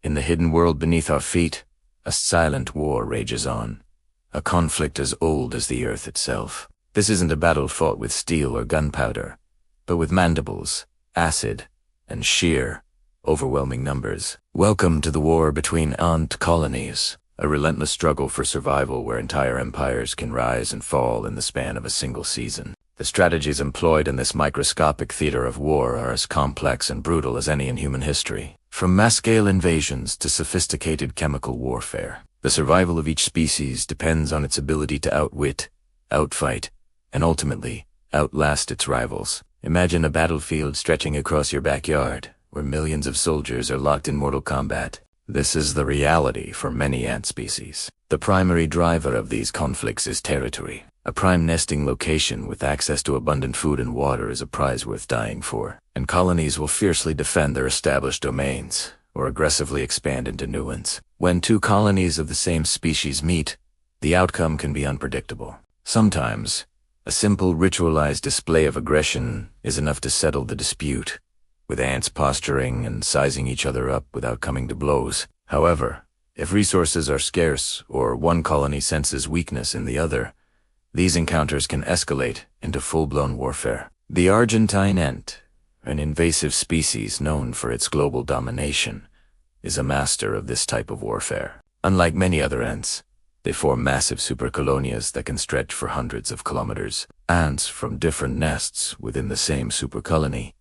In the hidden world beneath our feet, a silent war rages on, a conflict as old as the earth itself. This isn't a battle fought with steel or gunpowder, but with mandibles, acid, and sheer, overwhelming numbers. Welcome to the war between ant colonies, a relentless struggle for survival where entire empires can rise and fall in the span of a single season. The strategies employed in this microscopic theater of war are as complex and brutal as any in human history. From mass-scale invasions to sophisticated chemical warfare, the survival of each species depends on its ability to outwit, outfight, and ultimately, outlast its rivals. Imagine a battlefield stretching across your backyard, where millions of soldiers are locked in mortal combat. This is the reality for many ant species. The primary driver of these conflicts is territory. A prime nesting location with access to abundant food and water is a prize worth dying for, and colonies will fiercely defend their established domains, or aggressively expand into new ones. When two colonies of the same species meet, the outcome can be unpredictable. Sometimes, a simple ritualized display of aggression is enough to settle the dispute, with ants posturing and sizing each other up without coming to blows. However, if resources are scarce or one colony senses weakness in the other, these encounters can escalate into full-blown warfare. The Argentine ant, an invasive species known for its global domination, is a master of this type of warfare. Unlike many other ants, they form massive supercolonias that can stretch for hundreds of kilometers. Ants from different nests within the same supercolony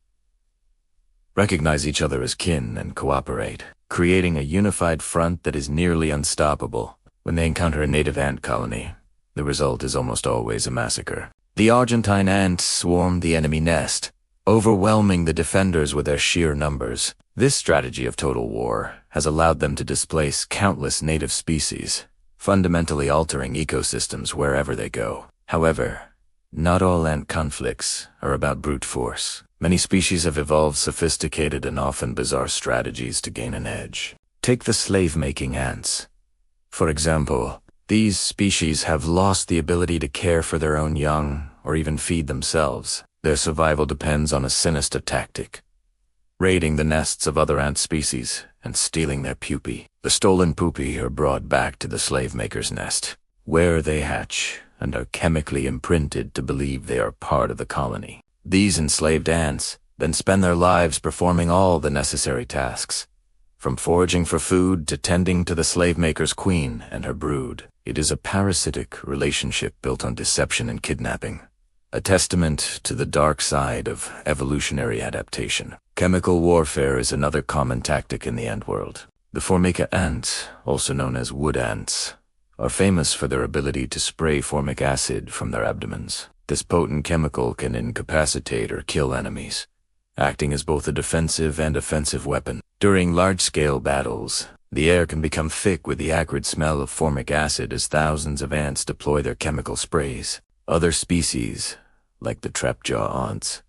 recognize each other as kin and cooperate, creating a unified front that is nearly unstoppable. When they encounter a native ant colony, the result is almost always a massacre. The Argentine ants swarm the enemy nest, overwhelming the defenders with their sheer numbers. This strategy of total war has allowed them to displace countless native species, fundamentally altering ecosystems wherever they go. However, not all ant conflicts are about brute force. Many species have evolved sophisticated and often bizarre strategies to gain an edge. Take the slave-making ants. For example, these species have lost the ability to care for their own young or even feed themselves. Their survival depends on a sinister tactic: raiding the nests of other ant species and stealing their pupae. The stolen pupae are brought back to the slave-maker's nest, where they hatch and are chemically imprinted to believe they are part of the colony. These enslaved ants then spend their lives performing all the necessary tasks, from foraging for food to tending to the slave-maker's queen and her brood. It is a parasitic relationship built on deception and kidnapping, a testament to the dark side of evolutionary adaptation. Chemical warfare is another common tactic in the ant world. The formica ants, also known as wood ants, are famous for their ability to spray formic acid from their abdomens. This potent chemical can incapacitate or kill enemies, acting as both a defensive and offensive weapon. During large-scale battles, the air can become thick with the acrid smell of formic acid as thousands of ants deploy their chemical sprays. Other species, like the trapjaw ants,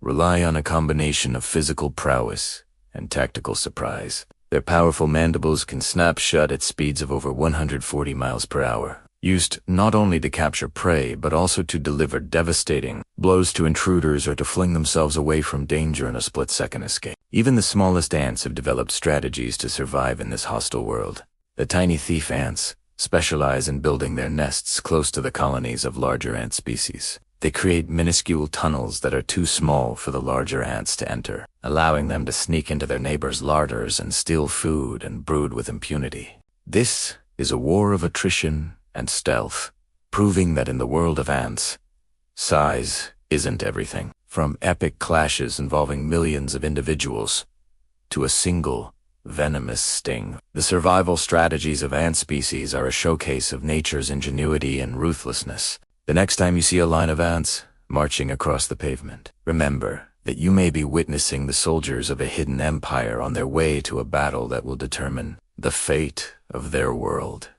rely on a combination of physical prowess and tactical surprise. Their powerful mandibles can snap shut at speeds of over 140 miles per hour, used not only to capture prey but also to deliver devastating blows to intruders or to fling themselves away from danger in a split-second escape. Even the smallest ants have developed strategies to survive in this hostile world. The tiny thief ants specialize in building their nests close to the colonies of larger ant species. They create minuscule tunnels that are too small for the larger ants to enter, allowing them to sneak into their neighbors' larders and steal food and brood with impunity. This is a war of attrition and stealth, proving that in the world of ants, size isn't everything. From epic clashes involving millions of individuals to a single venomous sting, the survival strategies of ant species are a showcase of nature's ingenuity and ruthlessness. The next time you see a line of ants marching across the pavement, remember that you may be witnessing the soldiers of a hidden empire on their way to a battle that will determine the fate of their world.